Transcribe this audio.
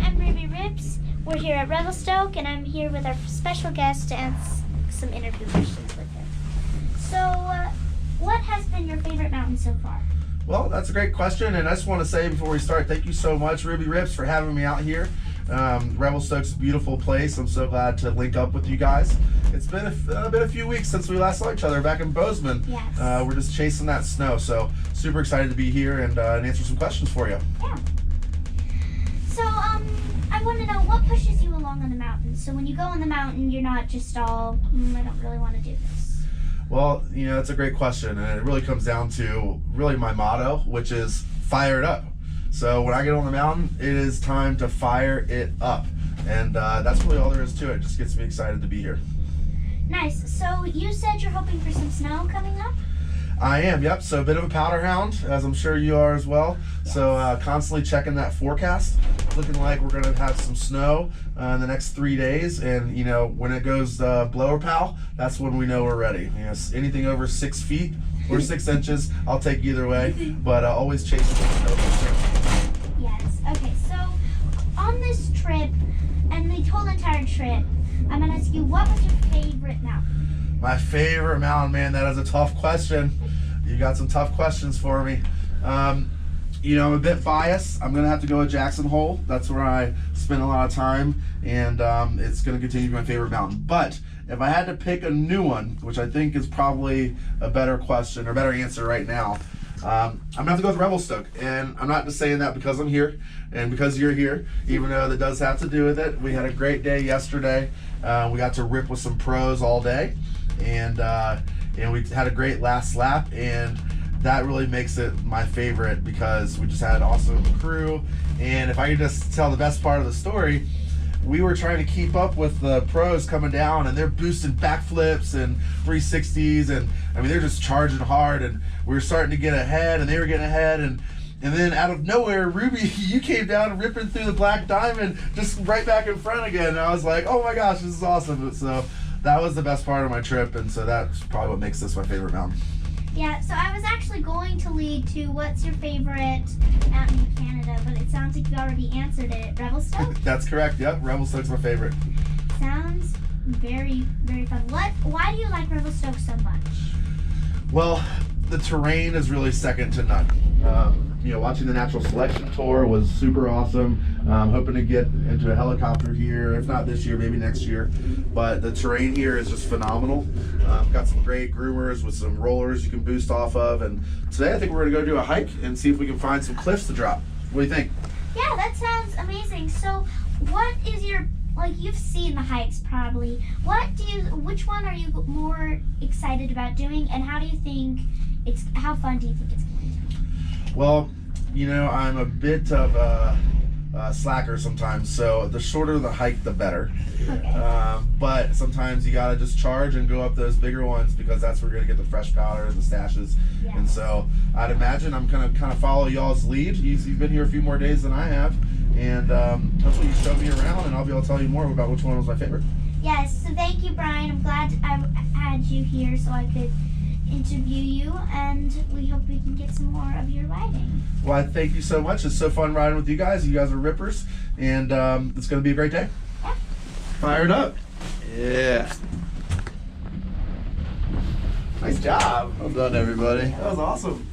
I'm Ruby Ribs. We're here at Revelstoke, and I'm here with our special guest to ask some interview questions with him. So, what has been your favorite mountain so far? Well, that's a great question, and I just want to say before we start, thank you so much, Ruby Ribs, for having me out here. Revelstoke's a beautiful place. I'm so glad to link up with you guys. It's been a few weeks since we last saw each other back in Bozeman. Yes. We're just chasing that snow, so super excited to be here and answer some questions for you. Yeah. So, I want to know what pushes you along on the mountain. So when you go on the mountain, you're not just all, I don't really want to do this. Well, it's a great question, and it really comes down to really my motto, which is fire it up. So when I get on the mountain, it is time to fire it up. And that's really all there is to it. It just gets me excited to be here. Nice. So you said you're hoping for some snow coming up? I am, yep. So a bit of a powder hound, as I'm sure you are as well. Yes. So constantly checking that forecast. Looking like we're going to have some snow in the next 3 days. And, when it goes blower pal, that's when we know we're ready. Anything over 6 feet or 6 inches, I'll take either way. But always chasing the snow. Yes. Okay, so on this trip, and the whole entire trip, I'm going to ask you, what was your favorite mountain? My favorite mountain, man, that is a tough question. You got some tough questions for me. I'm a bit biased. I'm going to have to go with Jackson Hole. That's where I spend a lot of time, and it's going to continue to be my favorite mountain. But if I had to pick a new one, which I think is probably a better question or better answer right now, I'm going to have to go with Revelstoke. And I'm not just saying that because I'm here and because you're here, even though that does have to do with it. We had a great day yesterday. We got to rip with some pros all day. And we had a great last lap, and that really makes it my favorite because we just had an awesome crew. And if I could just tell the best part of the story, we were trying to keep up with the pros coming down, and they're boosting backflips and 360s, and they're just charging hard, and we were starting to get ahead, and they were getting ahead, and then out of nowhere, Ruby, you came down ripping through the black diamond, just right back in front again. And I was like, oh my gosh, this is awesome. So that was the best part of my trip, and so that's probably what makes this my favorite mountain. Yeah, so I was actually going to lead to what's your favorite mountain in Canada, but it sounds like you already answered it. Revelstoke? That's correct, yep. Revelstoke's my favorite. Sounds very, very fun. Why do you like Revelstoke so much? Well, the terrain is really second to none. Watching the natural selection tour was super awesome. Hoping to get into a helicopter here, if not this year, maybe next year. But the terrain here is just phenomenal. Got some great groomers with some rollers you can boost off of. And today I think we're gonna go do a hike and see if we can find some cliffs to drop. What do you think? Yeah, that sounds amazing. So what is your, you've seen the hikes probably. Which one are you more excited about doing, and how how fun do you think it's going to be? Well, I'm a bit of a slacker sometimes, so the shorter the hike, the better. Okay. But sometimes you gotta just charge and go up those bigger ones because that's where you're gonna get the fresh powder and the stashes. Yeah. And so I'd imagine I'm gonna kind of follow y'all's lead. You've been here a few more days than I have, and hopefully you show me around, and I'll be able to tell you more about which one was my favorite. Yes. So thank you, Brian. I'm glad I had you here so I could interview you, and we hope we can get some more of your riding. Well, I thank you so much. It's so fun riding with you guys. You guys are rippers, and it's going to be a great day. Yeah. Fired up. Yeah. Nice job. Well done, everybody. That was awesome.